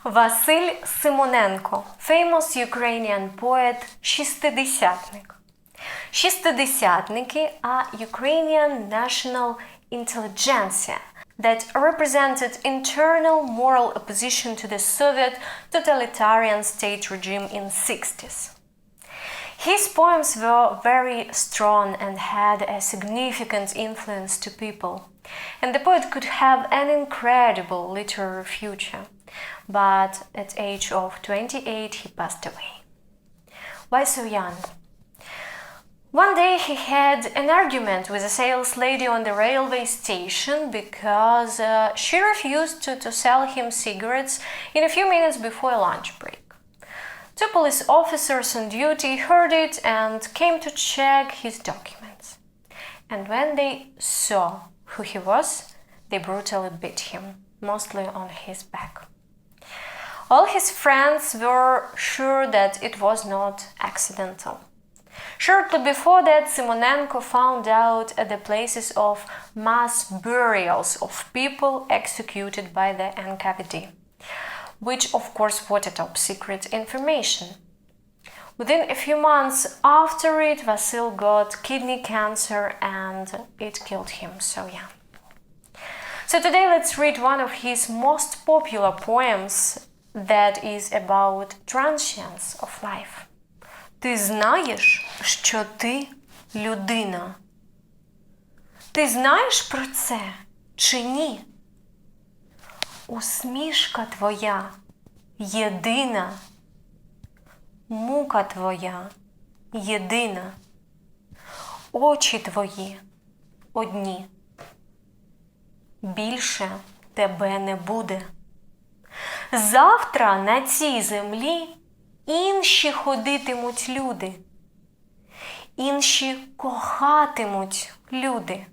Vasyl Symonenko, famous Ukrainian poet, шістидесятник. Шістидесятники are Ukrainian national intelligentsia that represented internal moral opposition to the Soviet totalitarian state regime in the 60s. His poems were very strong and had a significant influence to people, and the poet could have an incredible literary future, but at the age of 28 he passed away. Why so young? One day he had an argument with a sales lady on the railway station because she refused to sell him cigarettes in a few minutes before a lunch break. Two police officers on duty heard it and came to check his documents. And when they saw who he was, they brutally beat him, mostly on his back. All his friends were sure that it was not accidental. Shortly before that, Symonenko found out at the places of mass burials of people executed by the NKVD, which of course was top secret information. Within a few months after it, Vasyl got kidney cancer and it killed him so young. So today let's read one of his most popular poems that is about transience of life. Ти знаєш, що ти людина? Ти знаєш про це чи ні? Усмішка твоя єдина, мука твоя єдина, очі твої одні. Більше тебе не буде. Завтра на цій землі інші ходитимуть люди, інші кохатимуть люди,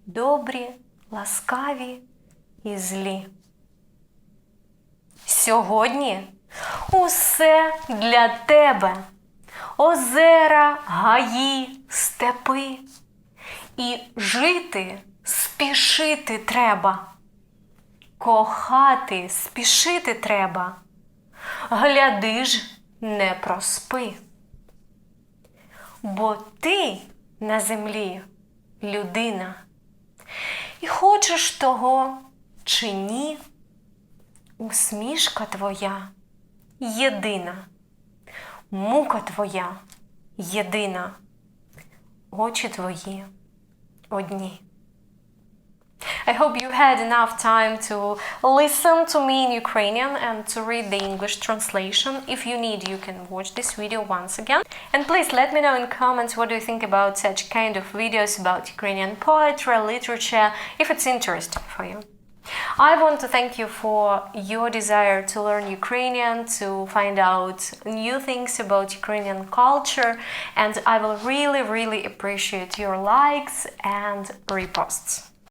добрі, ласкаві і злі. Сьогодні усе для тебе, озера, гаї, степи, і жити, спішити треба, кохати, спішити треба. Гляди ж, не проспи. Бо ти на землі людина. І хочеш того чи ні, усмішка твоя єдина, мука твоя єдина, очі твої одні. I hope you had enough time to listen to me in Ukrainian and to read the English translation. If you need, you can watch this video once again. And please let me know in comments what do you think about such kind of videos about Ukrainian poetry, literature, if it's interesting for you. I want to thank you for your desire to learn Ukrainian, to find out new things about Ukrainian culture, and I will really appreciate your likes and reposts.